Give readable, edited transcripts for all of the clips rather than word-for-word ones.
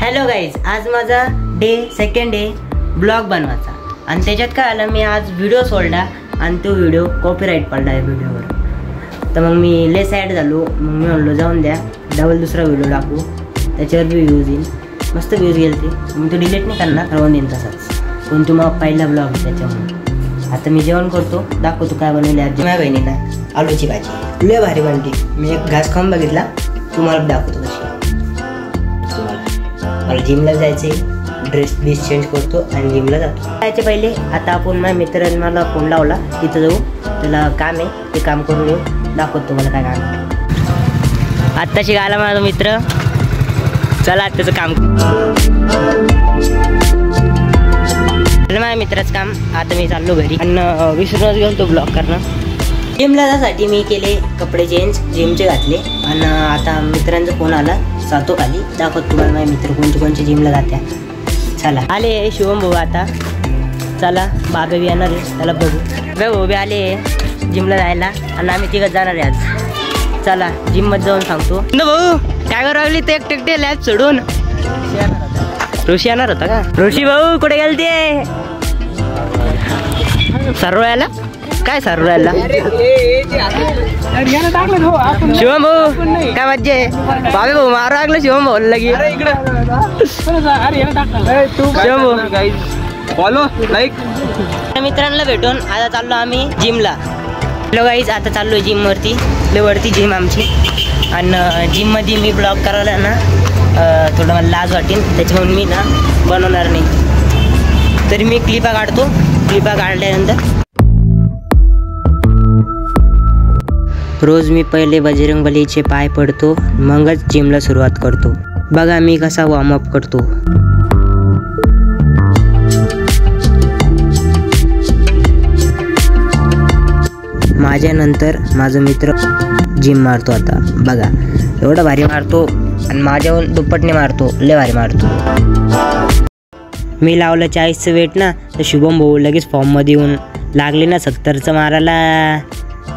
Hello guys, आज माझा second day blog बनवायचा आणि त्याच्यात काय आलं, मी आज व्हिडिओ सोडला आणि तो व्हिडिओ कॉपीराईट पडला आहे व्हिडिओवर. तर मग मी लय सॅड झालो. मग मी म्हणलो जाऊन द्या, डबल दुसरा व्हिडिओ टाकू, त्याच्यावर बी व्ह्यूज येईल. मस्त व्ह्यूज गेले ते. मग तो डिलीट नाही करणार, राहून येईन तसाच. पण तुम्हाला पहिला ब्लॉग आहे त्याच्यामुळे. आता मी जेवण करतो, दाखवतो काय बनवले आज माझ्या बहिणीला. आलूची भाजी लय भारी बनली. मी एक घास खाऊन बघितला, तुम्हाला दाखवतो कशी. मला जिमला जायचे, ड्रेस चेंज करतो आणि जिमला जातो. जायचे पहिले आता आपण माझ्या मित्रांनी मला फोन लावला, तिथं जाऊ, त्याला काम आहे, ते काम करून येऊ. दाखवतो तुम्हाला काय काम आहे. आत्ताशी आला माझा मित्र, चला त्याचं काम. माझ्या मित्राचं काम. आता मी चाललो घरी आणि विसरूनच गेलो तो ब्लॉग करणं. जिमला जाण्यासाठी मी केले कपडे चेंज, जिमचे घातले आणि आता मित्रांचा फोन आला, जातो खाली. दाखवत तुम्हाला माझे मित्र कोणते जिमला जात्या. चला आले शिवम भाऊ, आता चला बाबा बी येणार आहे, त्याला बघू. भाऊ बी आले जिमला जायला आणि आम्ही तिघं जाणार आहे आज. चला जिममध्ये जाऊन सांगतो. भाऊ काय करू लागली ते एकटे लॅब सोडून? ऋषी येणार होता का? ऋषी भाऊ कुठे गेलते? सर्वायला काय सर्वायला? शिवम भाऊ काय मज्जा आहे? बाबे भाऊ मारू लागलं शिवम भाऊ लगी. Follow like. मित्रांना भेटून आता चाललो आम्ही जिमला. हॅलो गाईज, आता चाललो जिम वरती जिम आमची. आणि जिममध्ये मी ब्लॉग करायला ना थोडं मला लाज वाटेल, त्याच्यामुळे मी ना बनवणार नाही. तरी मी क्लिपा काढतो. क्लिपा काढल्यानंतर रोज मी पहिले बजरंगबलीचे पाय पडतो, मगच जिमला सुरुवात करतो. बघा मी कसा वॉर्मअप करतो. माझ्यानंतर माझा मित्र जिम मारतो. आता बघा एवढं भारी मारतो आणि माझ्याहून दुप्पटने मारतो, लय भारी मारतो. मी लावलं 40चं वेट ना, तर शुभम भाऊ लगेच फॉर्ममध्ये येऊन लागले ना 70चं मारायला.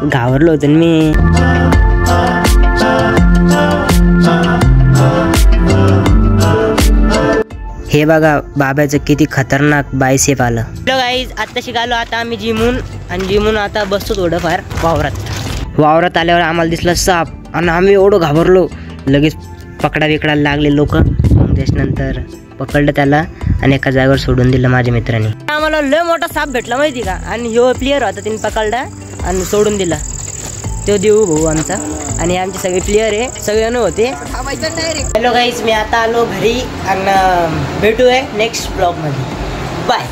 घाबरलो होतो मी. हे बघा बाबाचं किती खतरनाक बायसेप आलं. हॅलो गाईज, आत्ता शिकालो आता आम्ही जिमून आता बसतो थोडंफार वावरात आल्यावर आम्हाला दिसलं साप आणि आम्ही एवढं घाबरलो. लगेच पकडायला लागले लोक. मग त्याच्यानंतर पकडलं त्याला आणि एका जागेवर सोडून दिलं माझ्या मित्रांनी. आम्हाला लय मोठा साप भेटला माहिती का. आणि ह्यो प्लेयर होता, त्याने पकडला आणि सोडून दिला. तो देऊ भाऊ आमचा आणि आमचे सगळे प्लेयर आहे, सगळेजण होते. हॅलो गाईज, मी आता आलो घरी आणि भेटूया नेक्स्ट ब्लॉगमध्ये. बाय.